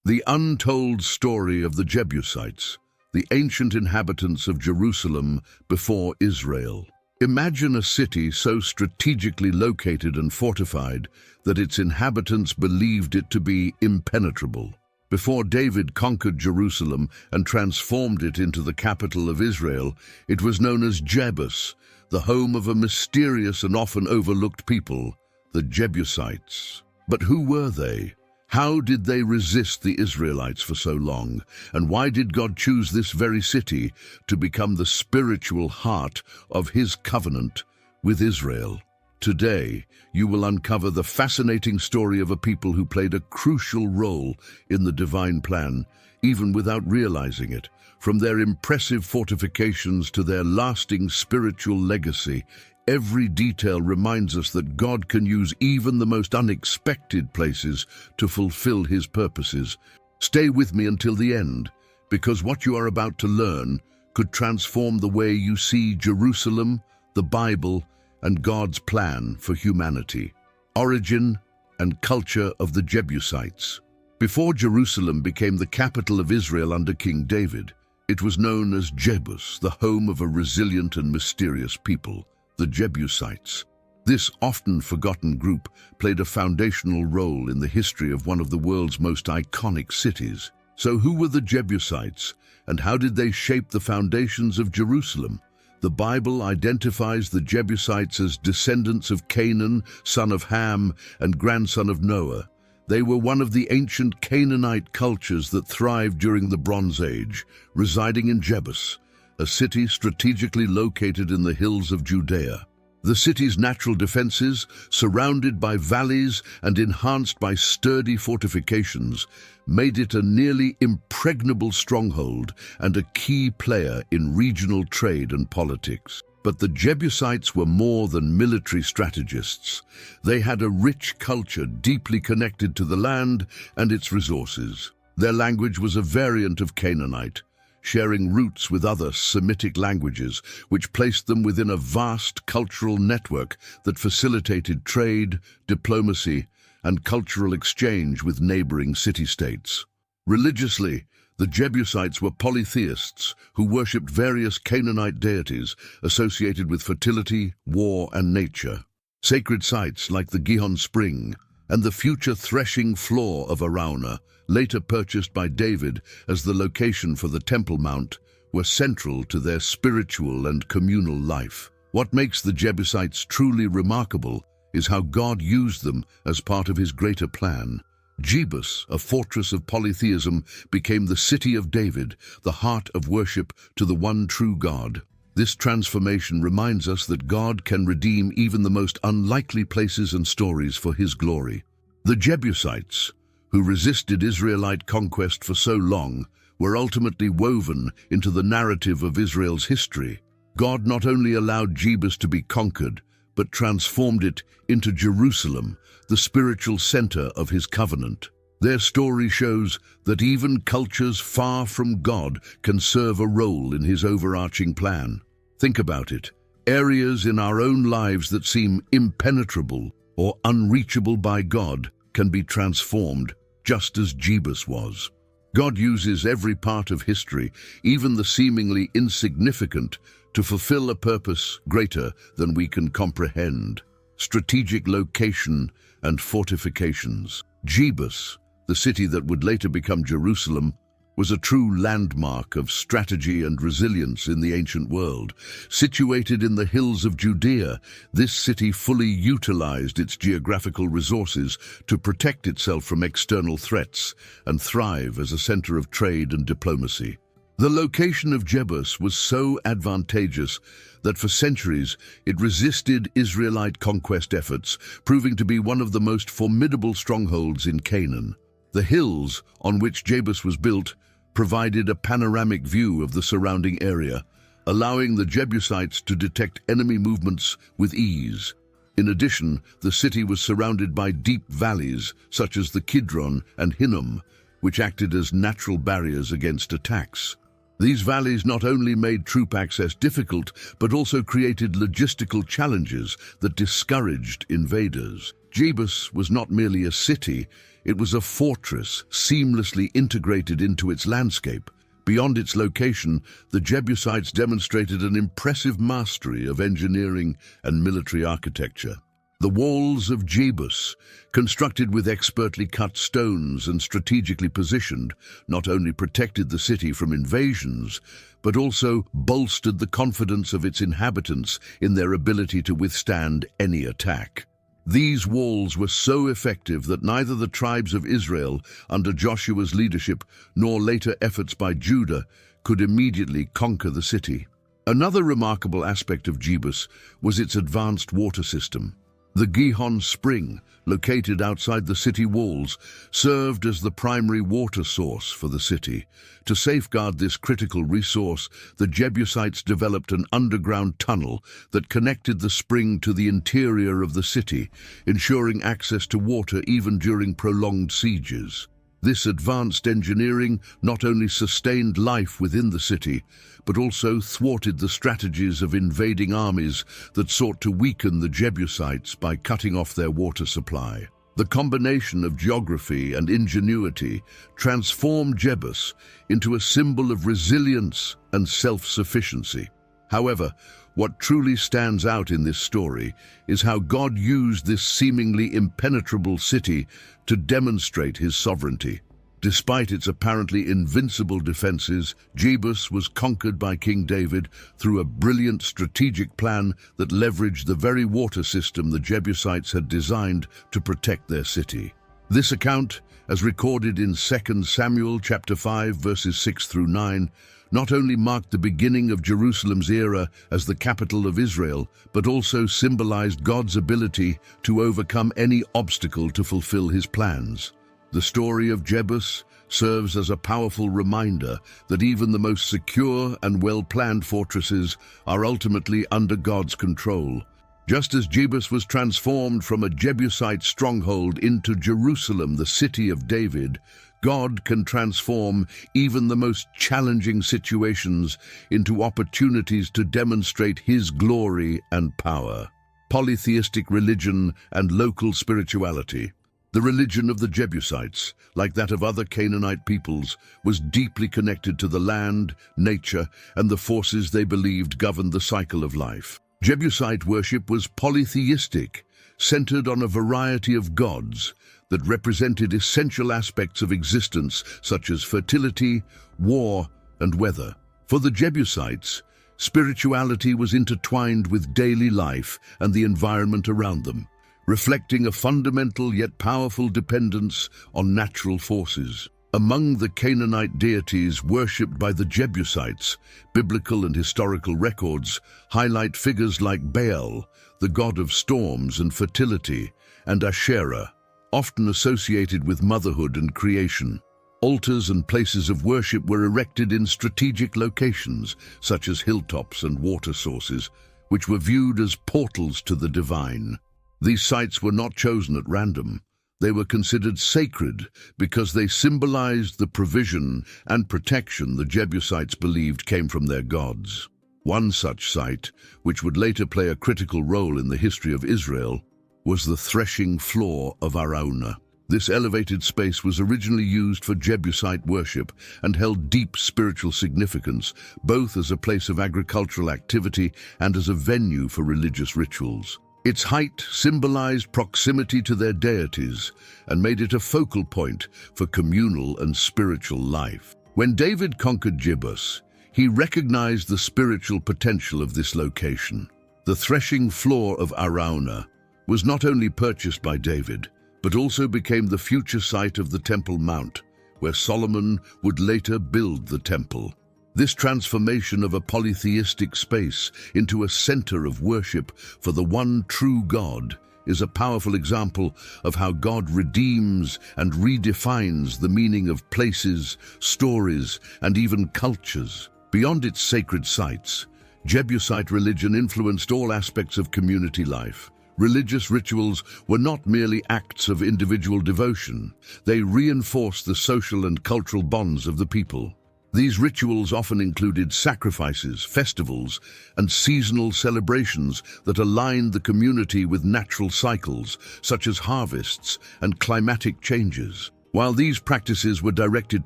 The untold story of the Jebusites, the ancient inhabitants of Jerusalem before Israel. Imagine a city so strategically located and fortified that its inhabitants believed it to be impenetrable. Before David conquered Jerusalem and transformed it into the capital of Israel, it was known as Jebus, the home of a mysterious and often overlooked people, the Jebusites. But who were they? How did they resist the Israelites for so long? And why did God choose this very city to become the spiritual heart of his covenant with Israel? Today, you will uncover the fascinating story of a people who played a crucial role in the divine plan, even without realizing it. From their impressive fortifications to their lasting spiritual legacy, every detail reminds us that God can use even the most unexpected places to fulfill his purposes. Stay with me until the end, because what you are about to learn could transform the way you see Jerusalem, the Bible, and God's plan for humanity. Origin and culture of the Jebusites. Before Jerusalem became the capital of Israel under King David, it was known as Jebus, the home of a resilient and mysterious people, the Jebusites. This often forgotten group played a foundational role in the history of one of the world's most iconic cities. So who were the Jebusites, and how did they shape the foundations of Jerusalem? The Bible identifies the Jebusites as descendants of Canaan, son of Ham, and grandson of Noah. They were one of the ancient Canaanite cultures that thrived during the Bronze Age, residing in Jebus, a city strategically located in the hills of Judea. The city's natural defenses, surrounded by valleys and enhanced by sturdy fortifications, made it a nearly impregnable stronghold and a key player in regional trade and politics. But the Jebusites were more than military strategists. They had a rich culture deeply connected to the land and its resources. Their language was a variant of Canaanite, sharing roots with other Semitic languages, which placed them within a vast cultural network that facilitated trade, diplomacy, and cultural exchange with neighboring city-states. Religiously, the Jebusites were polytheists who worshipped various Canaanite deities associated with fertility, war, and nature. Sacred sites like the Gihon Spring and the future threshing floor of Araunah, later purchased by David as the location for the Temple Mount, were central to their spiritual and communal life. What makes the Jebusites truly remarkable is how God used them as part of his greater plan. Jebus, a fortress of polytheism, became the city of David, the heart of worship to the one true God. This transformation reminds us that God can redeem even the most unlikely places and stories for his glory. The Jebusites, who resisted Israelite conquest for so long, were ultimately woven into the narrative of Israel's history. God not only allowed Jebus to be conquered, but transformed it into Jerusalem, the spiritual center of his covenant. Their story shows that even cultures far from God can serve a role in his overarching plan. Think about it. Areas in our own lives that seem impenetrable or unreachable by God can be transformed, just as Jebus was. God uses every part of history, even the seemingly insignificant, to fulfill a purpose greater than we can comprehend. Strategic location and fortifications. Jebus, the city that would later become Jerusalem, was a true landmark of strategy and resilience in the ancient world. Situated in the hills of Judea, this city fully utilized its geographical resources to protect itself from external threats and thrive as a center of trade and diplomacy. The location of Jebus was so advantageous that for centuries it resisted Israelite conquest efforts, proving to be one of the most formidable strongholds in Canaan. The hills on which Jebus was built provided a panoramic view of the surrounding area, allowing the Jebusites to detect enemy movements with ease. In addition, the city was surrounded by deep valleys, such as the Kidron and Hinnom, which acted as natural barriers against attacks. These valleys not only made troop access difficult, but also created logistical challenges that discouraged invaders. Jebus was not merely a city, it was a fortress seamlessly integrated into its landscape. Beyond its location, the Jebusites demonstrated an impressive mastery of engineering and military architecture. The walls of Jebus, constructed with expertly cut stones and strategically positioned, not only protected the city from invasions, but also bolstered the confidence of its inhabitants in their ability to withstand any attack. These walls were so effective that neither the tribes of Israel under Joshua's leadership nor later efforts by Judah could immediately conquer the city. Another remarkable aspect of Jebus was its advanced water system. The Gihon Spring, located outside the city walls, served as the primary water source for the city. To safeguard this critical resource, the Jebusites developed an underground tunnel that connected the spring to the interior of the city, ensuring access to water even during prolonged sieges. This advanced engineering not only sustained life within the city, but also thwarted the strategies of invading armies that sought to weaken the Jebusites by cutting off their water supply. The combination of geography and ingenuity transformed Jebus into a symbol of resilience and self-sufficiency. However, what truly stands out in this story is how God used this seemingly impenetrable city to demonstrate his sovereignty. Despite its apparently invincible defenses, Jebus was conquered by King David through a brilliant strategic plan that leveraged the very water system the Jebusites had designed to protect their city. This account, as recorded in 2 Samuel chapter 5 verses 6 through 9, not only marked the beginning of Jerusalem's era as the capital of Israel, but also symbolized God's ability to overcome any obstacle to fulfill his plans. The story of Jebus serves as a powerful reminder that even the most secure and well-planned fortresses are ultimately under God's control. Just as Jebus was transformed from a Jebusite stronghold into Jerusalem, the city of David, God can transform even the most challenging situations into opportunities to demonstrate his glory and power. Polytheistic religion and local spirituality. The religion of the Jebusites, like that of other Canaanite peoples, was deeply connected to the land, nature, and the forces they believed governed the cycle of life. Jebusite worship was polytheistic, centered on a variety of gods that represented essential aspects of existence such as fertility, war, and weather. For the Jebusites, spirituality was intertwined with daily life and the environment around them, reflecting a fundamental yet powerful dependence on natural forces. Among the Canaanite deities worshipped by the Jebusites, biblical and historical records highlight figures like Baal, the god of storms and fertility, and Asherah, often associated with motherhood and creation. Altars and places of worship were erected in strategic locations, such as hilltops and water sources, which were viewed as portals to the divine. These sites were not chosen at random. They were considered sacred because they symbolized the provision and protection the Jebusites believed came from their gods. One such site, which would later play a critical role in the history of Israel, was the threshing floor of Araunah. This elevated space was originally used for Jebusite worship and held deep spiritual significance, both as a place of agricultural activity and as a venue for religious rituals. Its height symbolized proximity to their deities and made it a focal point for communal and spiritual life. When David conquered Jebus, he recognized the spiritual potential of this location. The threshing floor of Araunah was not only purchased by David, but also became the future site of the Temple Mount, where Solomon would later build the temple. This transformation of a polytheistic space into a center of worship for the one true God is a powerful example of how God redeems and redefines the meaning of places, stories, and even cultures. Beyond its sacred sites, Jebusite religion influenced all aspects of community life. Religious rituals were not merely acts of individual devotion. They reinforced the social and cultural bonds of the people. These rituals often included sacrifices, festivals, and seasonal celebrations that aligned the community with natural cycles, such as harvests and climatic changes. While these practices were directed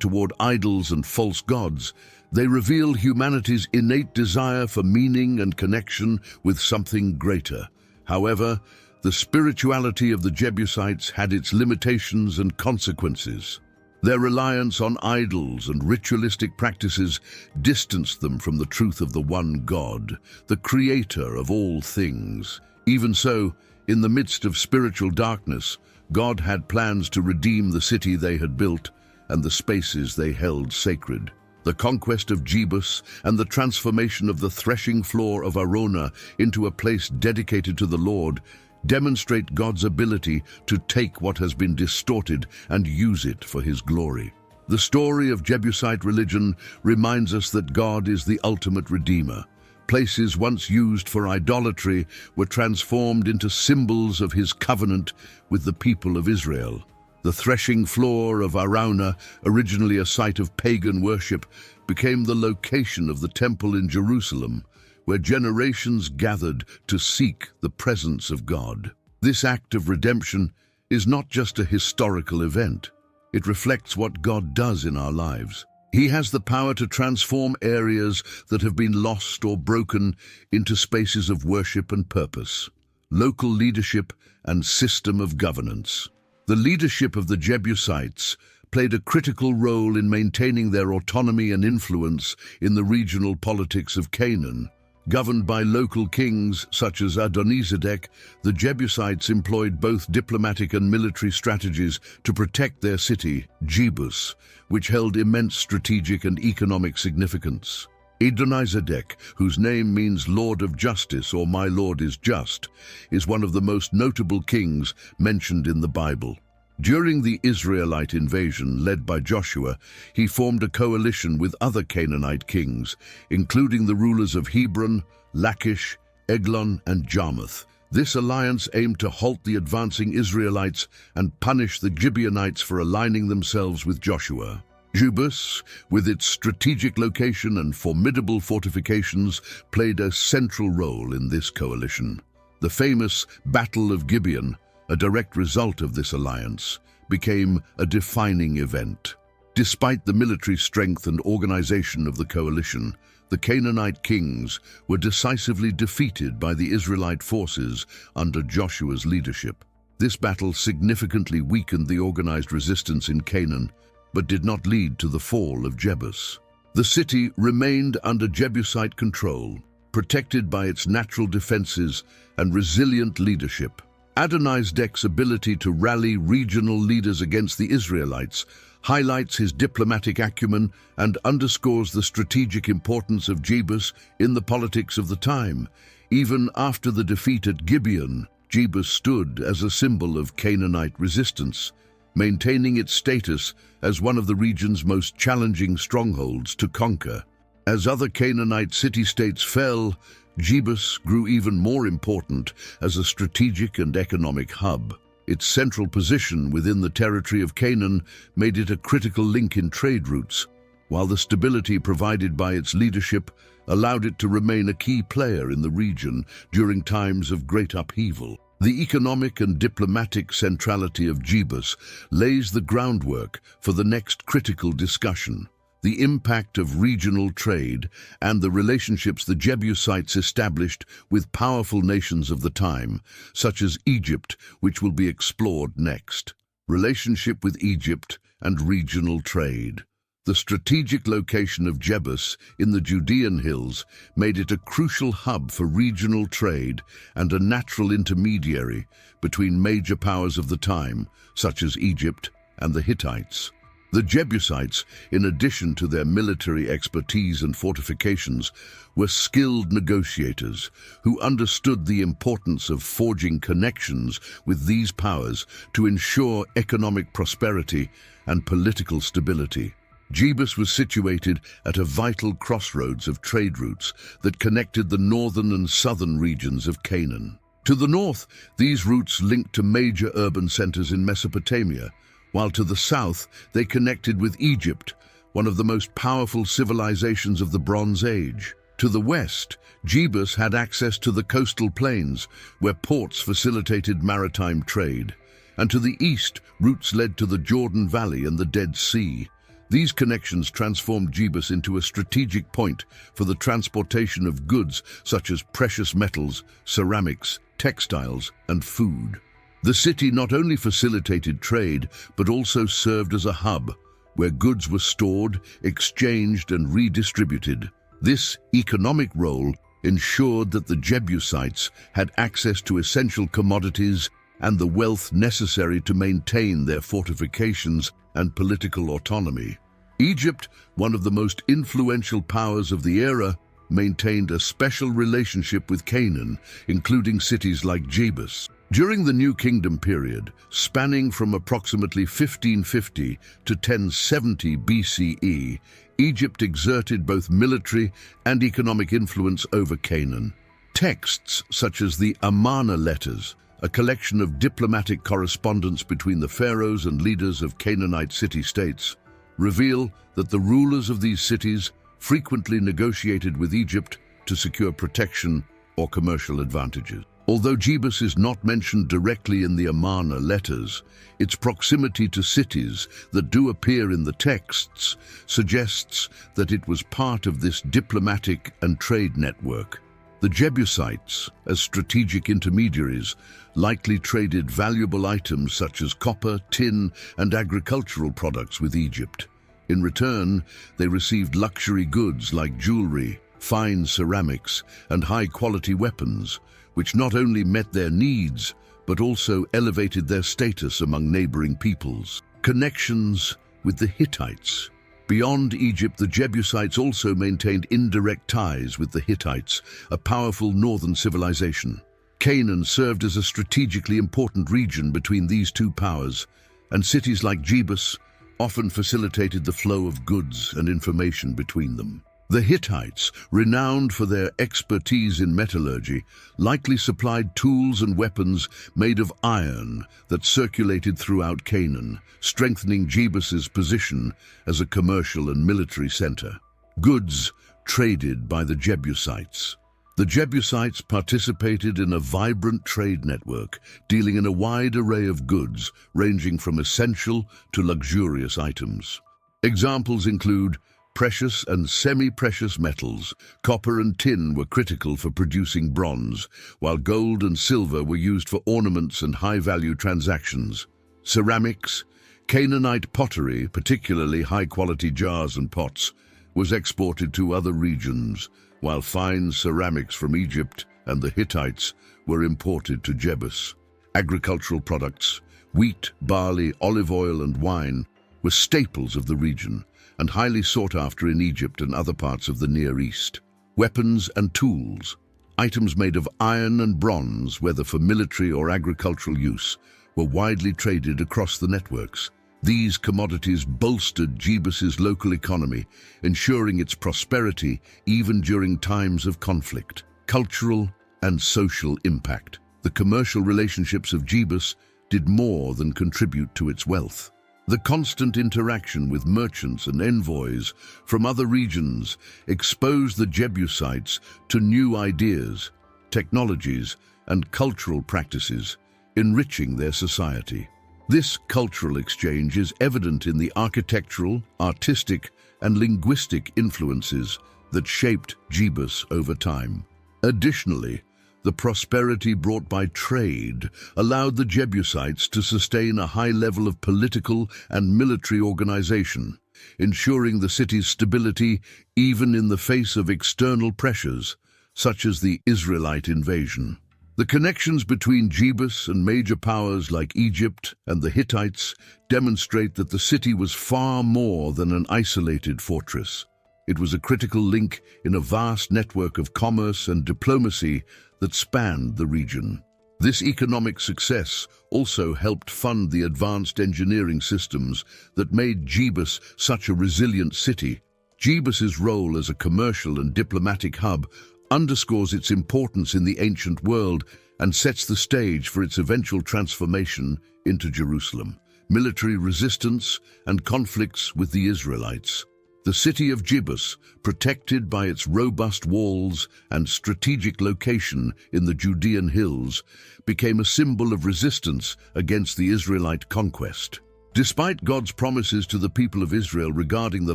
toward idols and false gods, they reveal humanity's innate desire for meaning and connection with something greater. However, the spirituality of the Jebusites had its limitations and consequences. Their reliance on idols and ritualistic practices distanced them from the truth of the one God, the creator of all things. Even so, in the midst of spiritual darkness, God had plans to redeem the city they had built and the spaces they held sacred. The conquest of Jebus and the transformation of the threshing floor of Arona into a place dedicated to the Lord demonstrate God's ability to take what has been distorted and use it for His glory. The story of Jebusite religion reminds us that God is the ultimate redeemer. Places once used for idolatry were transformed into symbols of His covenant with the people of Israel. The threshing floor of Araunah, originally a site of pagan worship, became the location of the temple in Jerusalem, where generations gathered to seek the presence of God. This act of redemption is not just a historical event. It reflects what God does in our lives. He has the power to transform areas that have been lost or broken into spaces of worship and purpose. Local leadership and system of governance. The leadership of the Jebusites played a critical role in maintaining their autonomy and influence in the regional politics of Canaan. Governed by local kings such as Adonizedek, the Jebusites employed both diplomatic and military strategies to protect their city, Jebus, which held immense strategic and economic significance. Adonizedek, whose name means Lord of Justice or My Lord is Just, is one of the most notable kings mentioned in the Bible. During the Israelite invasion led by Joshua, he formed a coalition with other Canaanite kings, including the rulers of Hebron, Lachish, Eglon, and Jarmuth. This alliance aimed to halt the advancing Israelites and punish the Gibeonites for aligning themselves with Joshua. Jebus, with its strategic location and formidable fortifications, played a central role in this coalition. The famous Battle of Gibeon, a direct result of this alliance, became a defining event. Despite the military strength and organization of the coalition, the Canaanite kings were decisively defeated by the Israelite forces under Joshua's leadership. This battle significantly weakened the organized resistance in Canaan, but did not lead to the fall of Jebus. The city remained under Jebusite control, protected by its natural defenses and resilient leadership. Adonizedek's ability to rally regional leaders against the Israelites highlights his diplomatic acumen and underscores the strategic importance of Jebus in the politics of the time. Even after the defeat at Gibeon, Jebus stood as a symbol of Canaanite resistance, maintaining its status as one of the region's most challenging strongholds to conquer. As other Canaanite city-states fell, Jebus grew even more important as a strategic and economic hub. Its central position within the territory of Canaan made it a critical link in trade routes, while the stability provided by its leadership allowed it to remain a key player in the region during times of great upheaval. The economic and diplomatic centrality of Jebus lays the groundwork for the next critical discussion: the impact of regional trade and the relationships the Jebusites established with powerful nations of the time, such as Egypt, which will be explored next. Relationship with Egypt and regional trade. The strategic location of Jebus in the Judean hills made it a crucial hub for regional trade and a natural intermediary between major powers of the time, such as Egypt and the Hittites. The Jebusites, in addition to their military expertise and fortifications, were skilled negotiators who understood the importance of forging connections with these powers to ensure economic prosperity and political stability. Jebus was situated at a vital crossroads of trade routes that connected the northern and southern regions of Canaan. To the north, these routes linked to major urban centers in Mesopotamia, while to the south they connected with Egypt, one of the most powerful civilizations of the Bronze Age. To the west, Jebus had access to the coastal plains, where ports facilitated maritime trade. And to the east, routes led to the Jordan Valley and the Dead Sea. These connections transformed Jebus into a strategic point for the transportation of goods such as precious metals, ceramics, textiles, and food. The city not only facilitated trade, but also served as a hub, where goods were stored, exchanged, and redistributed. This economic role ensured that the Jebusites had access to essential commodities and the wealth necessary to maintain their fortifications and political autonomy. Egypt, one of the most influential powers of the era, maintained a special relationship with Canaan, including cities like Jebus. During the New Kingdom period, spanning from approximately 1550 to 1070 BCE, Egypt exerted both military and economic influence over Canaan. Texts such as the Amarna letters, a collection of diplomatic correspondence between the pharaohs and leaders of Canaanite city-states, reveal that the rulers of these cities frequently negotiated with Egypt to secure protection or commercial advantages. Although Jebus is not mentioned directly in the Amarna letters, its proximity to cities that do appear in the texts suggests that it was part of this diplomatic and trade network. The Jebusites, as strategic intermediaries, likely traded valuable items such as copper, tin, and agricultural products with Egypt. In return, they received luxury goods like jewelry, fine ceramics, and high-quality weapons, which not only met their needs, but also elevated their status among neighboring peoples. Connections with the Hittites. Beyond Egypt, the Jebusites also maintained indirect ties with the Hittites, a powerful northern civilization. Canaan served as a strategically important region between these two powers, and cities like Jebus often facilitated the flow of goods and information between them. The Hittites, renowned for their expertise in metallurgy, likely supplied tools and weapons made of iron that circulated throughout Canaan, strengthening Jebus's position as a commercial and military center. Goods traded by the Jebusites. The Jebusites participated in a vibrant trade network, dealing in a wide array of goods, ranging from essential to luxurious items. Examples include precious and semi-precious metals. Copper and tin were critical for producing bronze, while gold and silver were used for ornaments and high-value transactions. Ceramics, Canaanite pottery, particularly high-quality jars and pots, was exported to other regions, while fine ceramics from Egypt and the Hittites were imported to Jebus. Agricultural products, wheat, barley, olive oil, and wine were staples of the region, and highly sought after in Egypt and other parts of the Near East. Weapons and tools, items made of iron and bronze, whether for military or agricultural use, were widely traded across the networks. These commodities bolstered Jebus's local economy, ensuring its prosperity even during times of conflict. Cultural and social impact. The commercial relationships of Jebus did more than contribute to its wealth. The constant interaction with merchants and envoys from other regions exposed the Jebusites to new ideas, technologies, and cultural practices, enriching their society. This cultural exchange is evident in the architectural, artistic, and linguistic influences that shaped Jebus over time. Additionally, the prosperity brought by trade allowed the Jebusites to sustain a high level of political and military organization, ensuring the city's stability even in the face of external pressures, such as the Israelite invasion. The connections between Jebus and major powers like Egypt and the Hittites demonstrate that the city was far more than an isolated fortress. It was a critical link in a vast network of commerce and diplomacy that spanned the region. This economic success also helped fund the advanced engineering systems that made Jebus such a resilient city. Jebus's role as a commercial and diplomatic hub underscores its importance in the ancient world and sets the stage for its eventual transformation into Jerusalem. Military resistance and conflicts with the Israelites. The city of Jebus, protected by its robust walls and strategic location in the Judean hills, became a symbol of resistance against the Israelite conquest. Despite God's promises to the people of Israel regarding the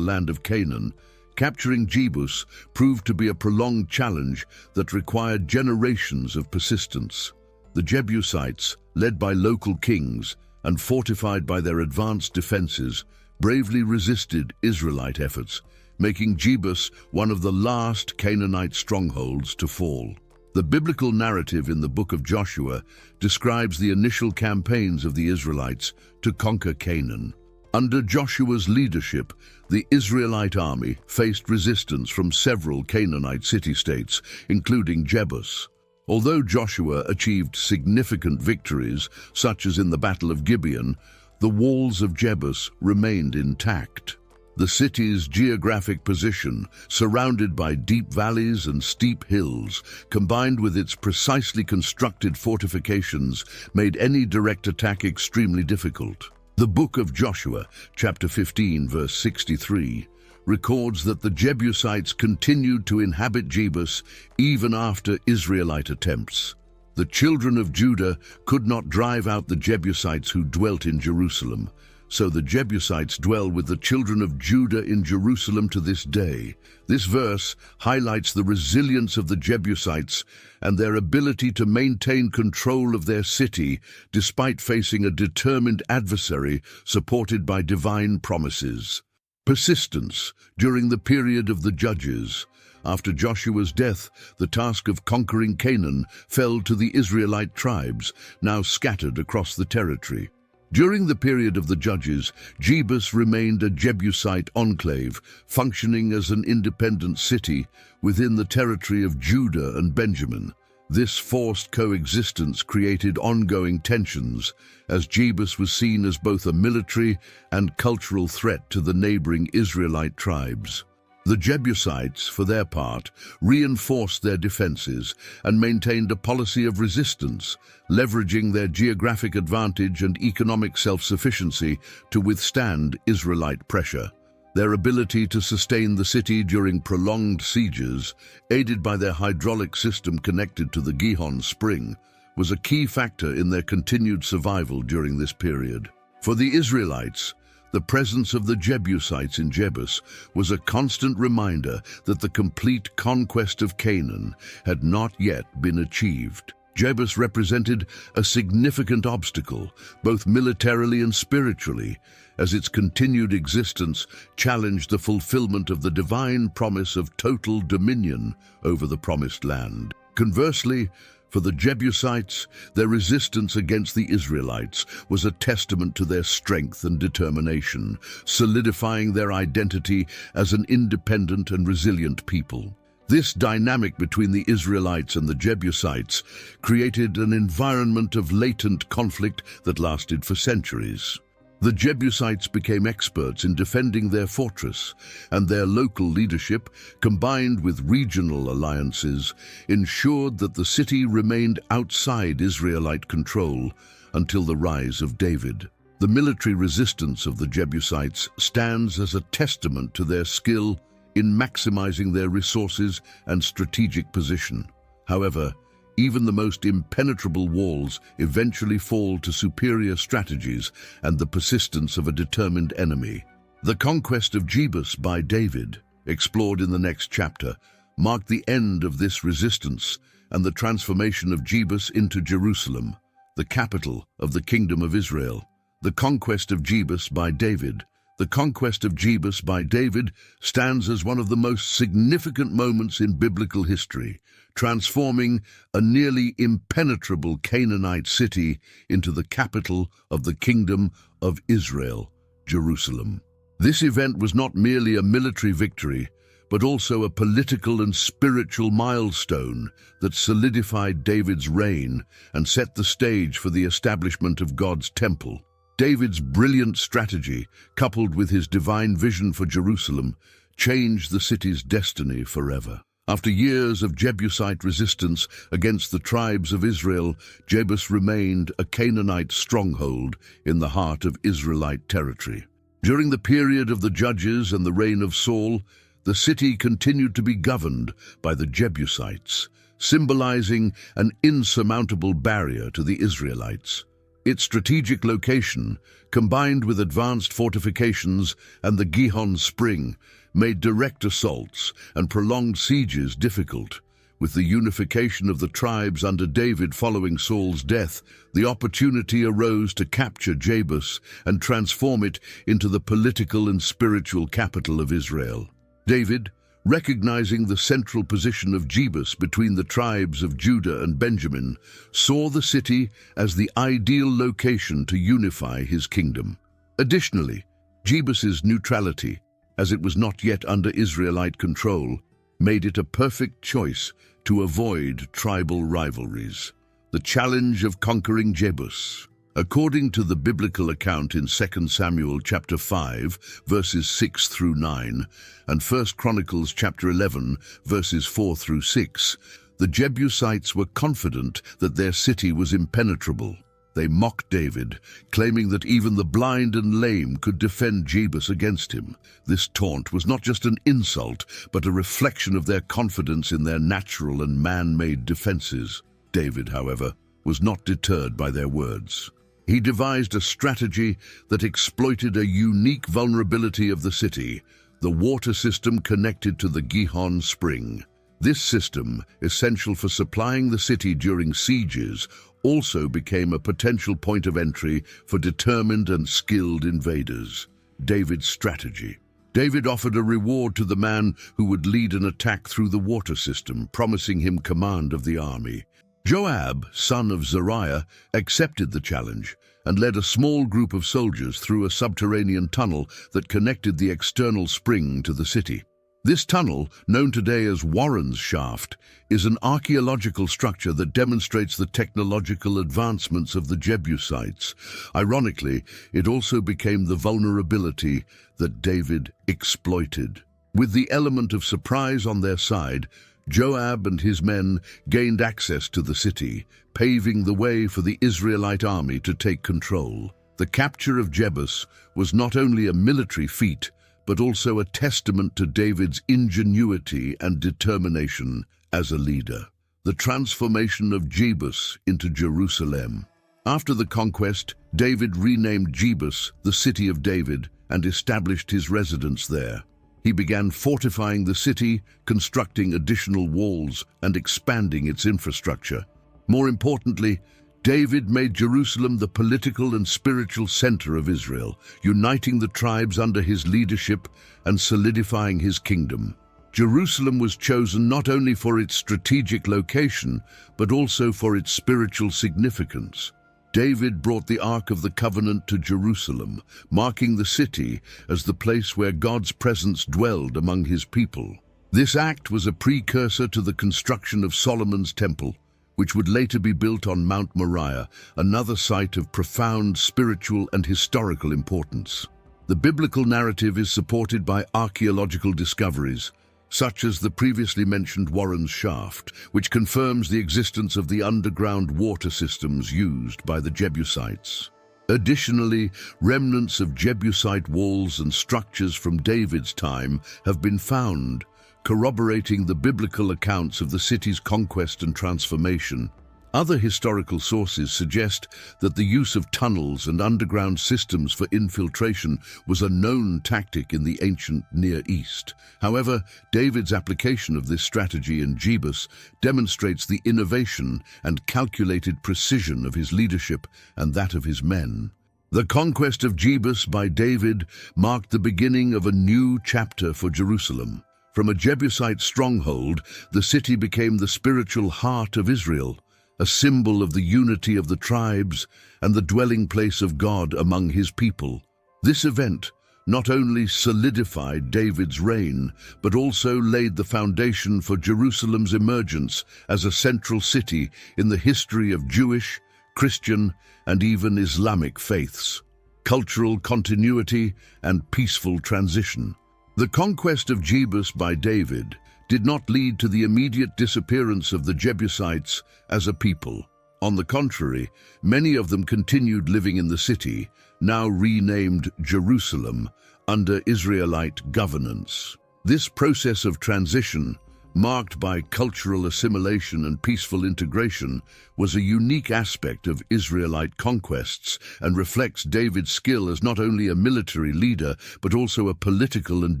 land of Canaan, capturing Jebus proved to be a prolonged challenge that required generations of persistence. The Jebusites, led by local kings and fortified by their advanced defenses, bravely resisted Israelite efforts, making Jebus one of the last Canaanite strongholds to fall. The biblical narrative in the book of Joshua describes the initial campaigns of the Israelites to conquer Canaan. Under Joshua's leadership, the Israelite army faced resistance from several Canaanite city-states, including Jebus. Although Joshua achieved significant victories, such as in the Battle of Gibeon, the walls of Jebus remained intact. The city's geographic position, surrounded by deep valleys and steep hills, combined with its precisely constructed fortifications, made any direct attack extremely difficult. The book of Joshua, chapter 15, verse 63, records that the Jebusites continued to inhabit Jebus even after Israelite attempts. The children of Judah could not drive out the Jebusites who dwelt in Jerusalem, so the Jebusites dwell with the children of Judah in Jerusalem to this day. This verse highlights the resilience of the Jebusites and their ability to maintain control of their city despite facing a determined adversary supported by divine promises. Persistence during the period of the Judges. After Joshua's death, the task of conquering Canaan fell to the Israelite tribes, now scattered across the territory. During the period of the Judges, Jebus remained a Jebusite enclave, functioning as an independent city within the territory of Judah and Benjamin. This forced coexistence created ongoing tensions, as Jebus was seen as both a military and cultural threat to the neighboring Israelite tribes. The Jebusites, for their part, reinforced their defenses and maintained a policy of resistance, leveraging their geographic advantage and economic self-sufficiency to withstand Israelite pressure. Their ability to sustain the city during prolonged sieges, aided by their hydraulic system connected to the Gihon Spring, was a key factor in their continued survival during this period. For the Israelites, the presence of the Jebusites in Jebus was a constant reminder that the complete conquest of Canaan had not yet been achieved. Jebus represented a significant obstacle, both militarily and spiritually, as its continued existence challenged the fulfillment of the divine promise of total dominion over the Promised Land. Conversely, for the Jebusites, their resistance against the Israelites was a testament to their strength and determination, solidifying their identity as an independent and resilient people. This dynamic between the Israelites and the Jebusites created an environment of latent conflict that lasted for centuries. The Jebusites became experts in defending their fortress, and their local leadership, combined with regional alliances, ensured that the city remained outside Israelite control until the rise of David. The military resistance of the Jebusites stands as a testament to their skill in maximizing their resources and strategic position. However, even the most impenetrable walls eventually fall to superior strategies and the persistence of a determined enemy. The conquest of Jebus by David, explored in the next chapter, marked the end of this resistance and the transformation of Jebus into Jerusalem, the capital of the Kingdom of Israel. The conquest of Jebus by David. The conquest of Jebus by David stands as one of the most significant moments in biblical history, transforming a nearly impenetrable Canaanite city into the capital of the Kingdom of Israel, Jerusalem. This event was not merely a military victory, but also a political and spiritual milestone that solidified David's reign and set the stage for the establishment of God's temple. David's brilliant strategy, coupled with his divine vision for Jerusalem, changed the city's destiny forever. After years of Jebusite resistance against the tribes of Israel, Jebus remained a Canaanite stronghold in the heart of Israelite territory. During the period of the Judges and the reign of Saul, the city continued to be governed by the Jebusites, symbolizing an insurmountable barrier to the Israelites. Its strategic location, combined with advanced fortifications and the Gihon Spring, made direct assaults and prolonged sieges difficult. With the unification of the tribes under David following Saul's death, the opportunity arose to capture Jebus and transform it into the political and spiritual capital of Israel. David, recognizing the central position of Jebus between the tribes of Judah and Benjamin, saw the city as the ideal location to unify his kingdom. Additionally, Jebus's neutrality, as it was not yet under Israelite control, made it a perfect choice to avoid tribal rivalries. The challenge of conquering Jebus. According to the biblical account in 2 Samuel chapter 5, verses 6 through 9, and 1 Chronicles chapter 11, verses 4 through 6, the Jebusites were confident that their city was impenetrable. They mocked David, claiming that even the blind and lame could defend Jebus against him. This taunt was not just an insult, but a reflection of their confidence in their natural and man-made defenses. David, however, was not deterred by their words. He devised a strategy that exploited a unique vulnerability of the city, the water system connected to the Gihon Spring. This system, essential for supplying the city during sieges, also became a potential point of entry for determined and skilled invaders. David's strategy. David offered a reward to the man who would lead an attack through the water system, promising him command of the army. Joab, son of Zeruiah, accepted the challenge and led a small group of soldiers through a subterranean tunnel that connected the external spring to the city. This tunnel, known today as Warren's Shaft, is an archaeological structure that demonstrates the technological advancements of the Jebusites. Ironically, it also became the vulnerability that David exploited. With the element of surprise on their side, Joab and his men gained access to the city, paving the way for the Israelite army to take control. The capture of Jebus was not only a military feat, but also a testament to David's ingenuity and determination as a leader. The transformation of Jebus into Jerusalem. After the conquest, David renamed Jebus the City of David and established his residence there. He began fortifying the city, constructing additional walls, and expanding its infrastructure. More importantly, David made Jerusalem the political and spiritual center of Israel, uniting the tribes under his leadership and solidifying his kingdom. Jerusalem was chosen not only for its strategic location, but also for its spiritual significance. David brought the Ark of the Covenant to Jerusalem, marking the city as the place where God's presence dwelled among his people. This act was a precursor to the construction of Solomon's Temple, which would later be built on Mount Moriah, another site of profound spiritual and historical importance. The biblical narrative is supported by archaeological discoveries, such as the previously mentioned Warren's Shaft, which confirms the existence of the underground water systems used by the Jebusites. Additionally, remnants of Jebusite walls and structures from David's time have been found, corroborating the biblical accounts of the city's conquest and transformation. Other historical sources suggest that the use of tunnels and underground systems for infiltration was a known tactic in the ancient Near East. However, David's application of this strategy in Jebus demonstrates the innovation and calculated precision of his leadership and that of his men. The conquest of Jebus by David marked the beginning of a new chapter for Jerusalem. From a Jebusite stronghold, the city became the spiritual heart of Israel, a symbol of the unity of the tribes and the dwelling place of God among his people. This event not only solidified David's reign, but also laid the foundation for Jerusalem's emergence as a central city in the history of Jewish, Christian, and even Islamic faiths. Cultural continuity and peaceful transition. The conquest of Jebus by David did not lead to the immediate disappearance of the Jebusites as a people. On the contrary, many of them continued living in the city, now renamed Jerusalem, under Israelite governance. This process of transition, marked by cultural assimilation and peaceful integration, was a unique aspect of Israelite conquests and reflects David's skill as not only a military leader but also a political and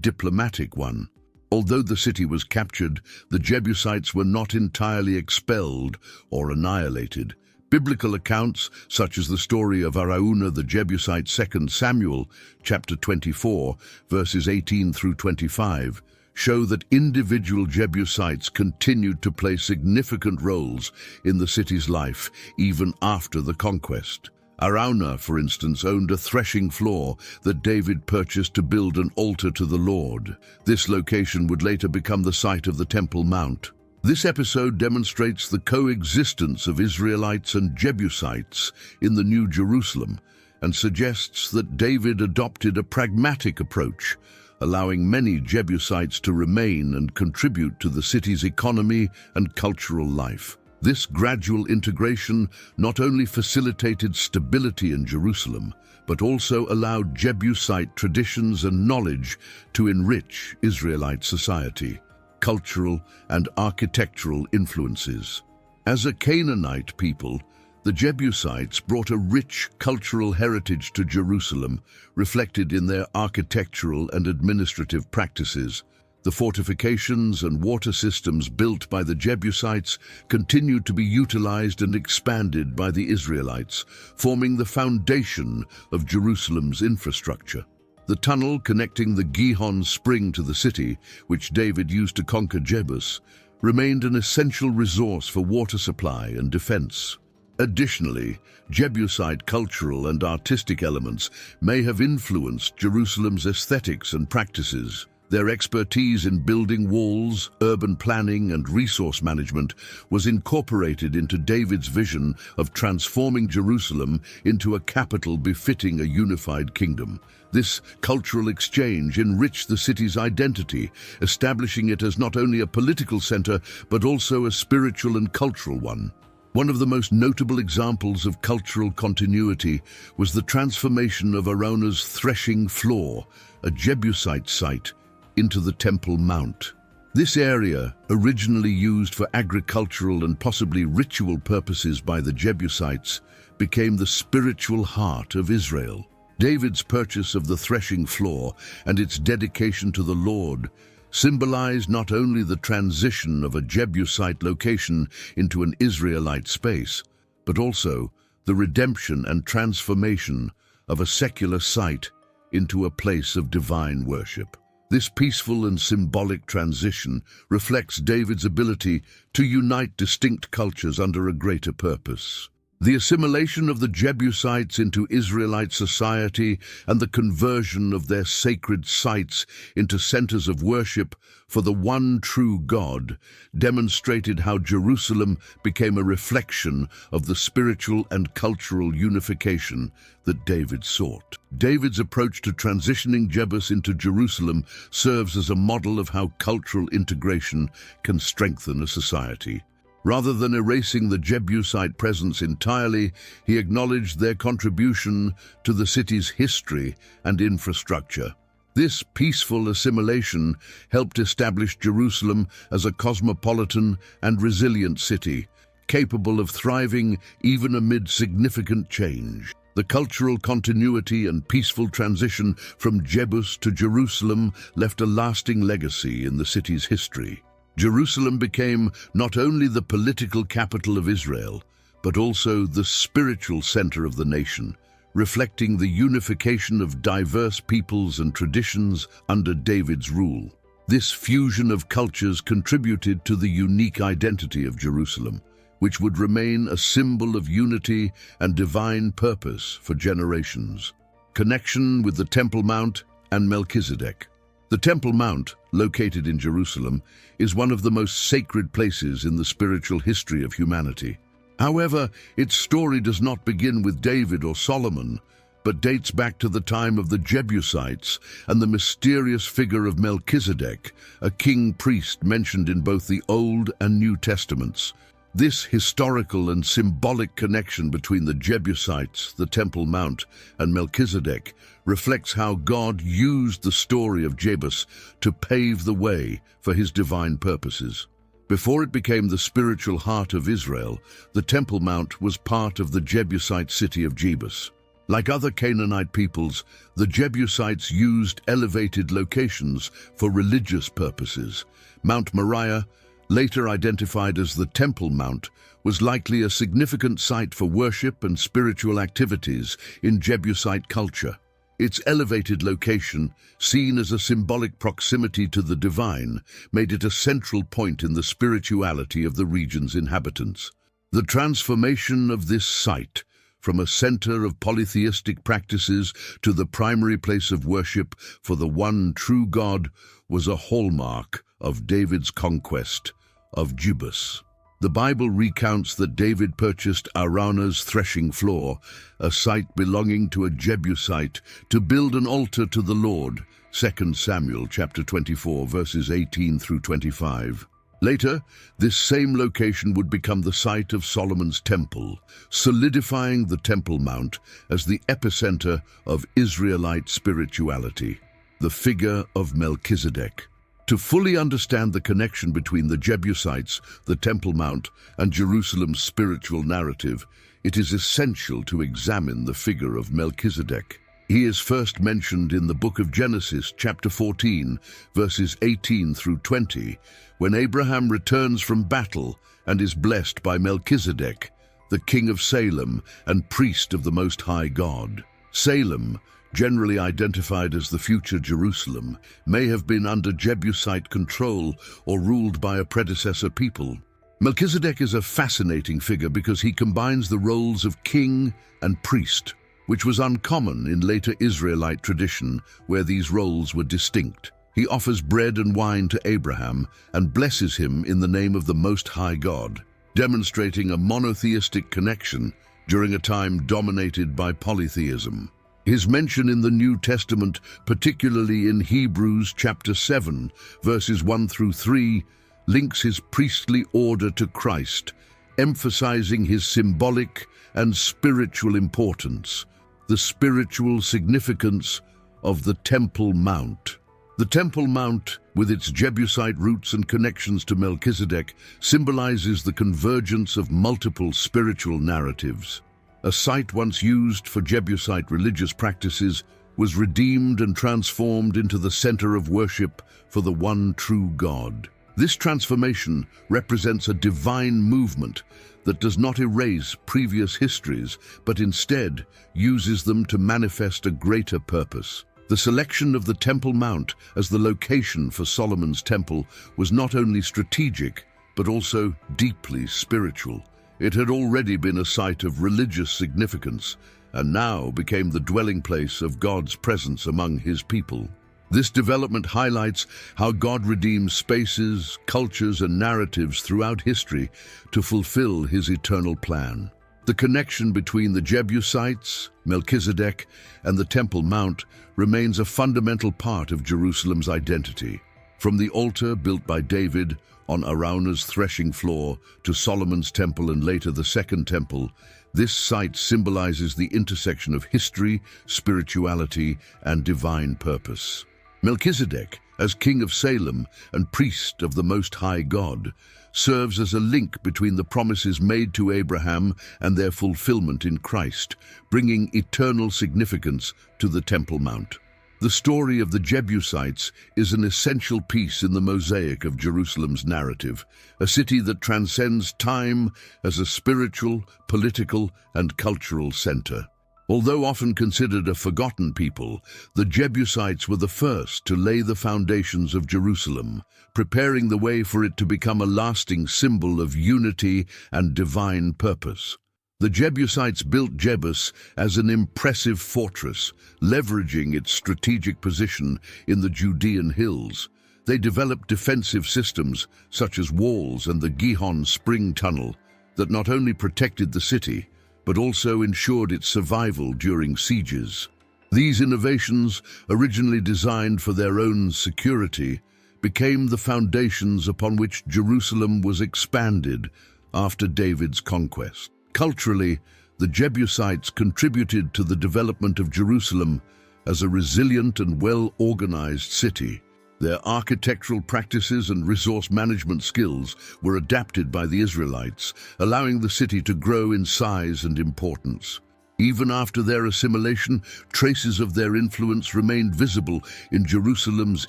diplomatic one. Although the city was captured, the Jebusites were not entirely expelled or annihilated. Biblical accounts, such as the story of Araunah the Jebusite, 2 Samuel, chapter 24, verses 18 through 25, show that individual Jebusites continued to play significant roles in the city's life even after the conquest. Araunah, for instance, owned a threshing floor that David purchased to build an altar to the Lord. This location would later become the site of the Temple Mount. This episode demonstrates the coexistence of Israelites and Jebusites in the New Jerusalem and suggests that David adopted a pragmatic approach, allowing many Jebusites to remain and contribute to the city's economy and cultural life. This gradual integration not only facilitated stability in Jerusalem, but also allowed Jebusite traditions and knowledge to enrich Israelite society. Cultural and architectural influences. As a Canaanite people, the Jebusites brought a rich cultural heritage to Jerusalem, reflected in their architectural and administrative practices. The fortifications and water systems built by the Jebusites continued to be utilized and expanded by the Israelites, forming the foundation of Jerusalem's infrastructure. The tunnel connecting the Gihon spring to the city, which David used to conquer Jebus, remained an essential resource for water supply and defense. Additionally, Jebusite cultural and artistic elements may have influenced Jerusalem's aesthetics and practices. Their expertise in building walls, urban planning, and resource management was incorporated into David's vision of transforming Jerusalem into a capital befitting a unified kingdom. This cultural exchange enriched the city's identity, establishing it as not only a political center but also a spiritual and cultural one. One of the most notable examples of cultural continuity was the transformation of Araunah's threshing floor, a Jebusite site, into the Temple Mount. This area, originally used for agricultural and possibly ritual purposes by the Jebusites, became the spiritual heart of Israel. David's purchase of the threshing floor and its dedication to the Lord symbolized not only the transition of a Jebusite location into an Israelite space, but also the redemption and transformation of a secular site into a place of divine worship. This peaceful and symbolic transition reflects David's ability to unite distinct cultures under a greater purpose. The assimilation of the Jebusites into Israelite society and the conversion of their sacred sites into centers of worship for the one true God demonstrated how Jerusalem became a reflection of the spiritual and cultural unification that David sought. David's approach to transitioning Jebus into Jerusalem serves as a model of how cultural integration can strengthen a society. Rather than erasing the Jebusite presence entirely, he acknowledged their contribution to the city's history and infrastructure. This peaceful assimilation helped establish Jerusalem as a cosmopolitan and resilient city, capable of thriving even amid significant change. The cultural continuity and peaceful transition from Jebus to Jerusalem left a lasting legacy in the city's history. Jerusalem became not only the political capital of Israel, but also the spiritual center of the nation, reflecting the unification of diverse peoples and traditions under David's rule. This fusion of cultures contributed to the unique identity of Jerusalem, which would remain a symbol of unity and divine purpose for generations. Connection with the Temple Mount and Melchizedek. The Temple Mount, located in Jerusalem, is one of the most sacred places in the spiritual history of humanity. However, its story does not begin with David or Solomon, but dates back to the time of the Jebusites and the mysterious figure of Melchizedek, a king-priest mentioned in both the Old and New Testaments. This historical and symbolic connection between the Jebusites, the Temple Mount, and Melchizedek reflects how God used the story of Jebus to pave the way for his divine purposes. Before it became the spiritual heart of Israel, the Temple Mount was part of the Jebusite city of Jebus. Like other Canaanite peoples, the Jebusites used elevated locations for religious purposes. Mount Moriah, later identified as the Temple Mount, was likely a significant site for worship and spiritual activities in Jebusite culture. Its elevated location, seen as a symbolic proximity to the divine, made it a central point in the spirituality of the region's inhabitants. The transformation of this site, from a center of polytheistic practices to the primary place of worship for the one true God, was a hallmark of David's conquest of Jebus. The Bible recounts that David purchased Araunah's threshing floor, a site belonging to a Jebusite, to build an altar to the Lord, 2 Samuel chapter 24, verses 18 through 25. Later, this same location would become the site of Solomon's temple, solidifying the Temple Mount as the epicenter of Israelite spirituality. The figure of Melchizedek. To fully understand the connection between the Jebusites, the Temple Mount, and Jerusalem's spiritual narrative, it is essential to examine the figure of Melchizedek. He is first mentioned in the book of Genesis, chapter 14, verses 18 through 20, when Abraham returns from battle and is blessed by Melchizedek, the king of Salem and priest of the Most High God. Salem, generally identified as the future Jerusalem, may have been under Jebusite control or ruled by a predecessor people. Melchizedek is a fascinating figure because he combines the roles of king and priest, which was uncommon in later Israelite tradition where these roles were distinct. He offers bread and wine to Abraham and blesses him in the name of the Most High God, demonstrating a monotheistic connection during a time dominated by polytheism. His mention in the New Testament, particularly in Hebrews chapter 7, verses 1 through 3, links his priestly order to Christ, emphasizing his symbolic and spiritual importance. The spiritual significance of the Temple Mount. The Temple Mount, with its Jebusite roots and connections to Melchizedek, symbolizes the convergence of multiple spiritual narratives. A site once used for Jebusite religious practices was redeemed and transformed into the center of worship for the one true God. This transformation represents a divine movement that does not erase previous histories, but instead uses them to manifest a greater purpose. The selection of the Temple Mount as the location for Solomon's temple was not only strategic, but also deeply spiritual. It had already been a site of religious significance, and now became the dwelling place of God's presence among his people. This development highlights how God redeems spaces, cultures, and narratives throughout history to fulfill his eternal plan. The connection between the Jebusites, Melchizedek, and the Temple Mount remains a fundamental part of Jerusalem's identity. From the altar built by David on Araunah's threshing floor to Solomon's temple and later the Second Temple, this site symbolizes the intersection of history, spirituality, and divine purpose. Melchizedek, as king of Salem and priest of the Most High God, serves as a link between the promises made to Abraham and their fulfillment in Christ, bringing eternal significance to the Temple Mount. The story of the Jebusites is an essential piece in the mosaic of Jerusalem's narrative, a city that transcends time as a spiritual, political, and cultural center. Although often considered a forgotten people, the Jebusites were the first to lay the foundations of Jerusalem, preparing the way for it to become a lasting symbol of unity and divine purpose. The Jebusites built Jebus as an impressive fortress, leveraging its strategic position in the Judean hills. They developed defensive systems, such as walls and the Gihon Spring Tunnel, that not only protected the city, but also ensured its survival during sieges. These innovations, originally designed for their own security, became the foundations upon which Jerusalem was expanded, after David's conquest. Culturally, the Jebusites contributed to the development of Jerusalem as a resilient and well-organized city. Their architectural practices and resource management skills were adapted by the Israelites, allowing the city to grow in size and importance. Even after their assimilation, traces of their influence remained visible in Jerusalem's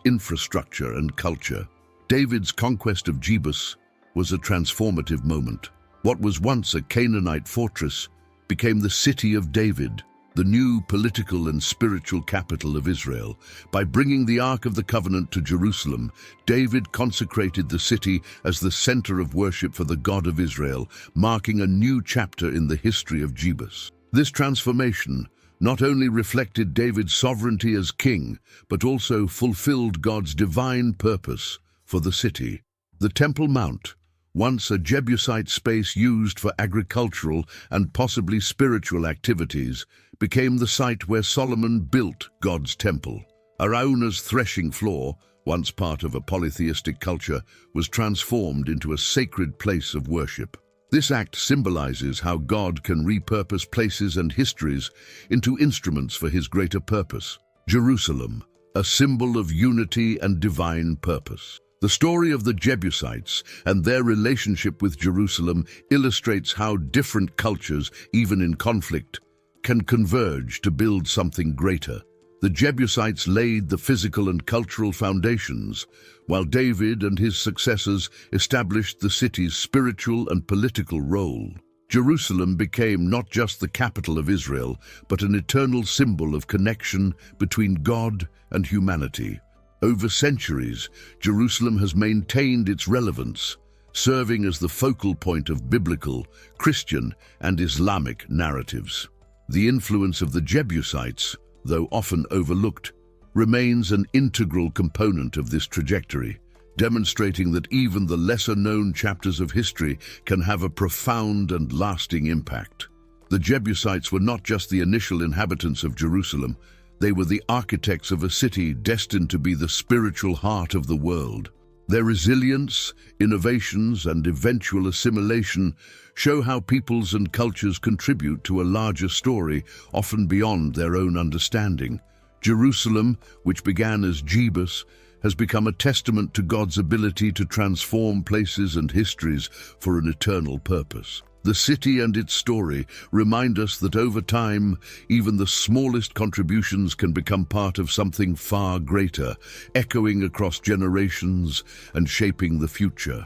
infrastructure and culture. David's conquest of Jebus was a transformative moment. What was once a Canaanite fortress became the city of David, the new political and spiritual capital of Israel. By bringing the Ark of the Covenant to Jerusalem, David consecrated the city as the center of worship for the God of Israel, marking a new chapter in the history of Jebus. This transformation not only reflected David's sovereignty as king, but also fulfilled God's divine purpose for the city. The Temple Mount, once a Jebusite space used for agricultural and possibly spiritual activities, became the site where Solomon built God's temple. Araunah's threshing floor, once part of a polytheistic culture, was transformed into a sacred place of worship. This act symbolizes how God can repurpose places and histories into instruments for his greater purpose. Jerusalem, a symbol of unity and divine purpose. The story of the Jebusites and their relationship with Jerusalem illustrates how different cultures, even in conflict, can converge to build something greater. The Jebusites laid the physical and cultural foundations, while David and his successors established the city's spiritual and political role. Jerusalem became not just the capital of Israel, but an eternal symbol of connection between God and humanity. Over centuries, Jerusalem has maintained its relevance, serving as the focal point of biblical, Christian, and Islamic narratives. The influence of the Jebusites, though often overlooked, remains an integral component of this trajectory, demonstrating that even the lesser-known chapters of history can have a profound and lasting impact. The Jebusites were not just the initial inhabitants of Jerusalem, they were the architects of a city destined to be the spiritual heart of the world. Their resilience, innovations, and eventual assimilation show how peoples and cultures contribute to a larger story, often beyond their own understanding. Jerusalem, which began as Jebus, has become a testament to God's ability to transform places and histories for an eternal purpose. The city and its story remind us that over time, even the smallest contributions can become part of something far greater, echoing across generations and shaping the future.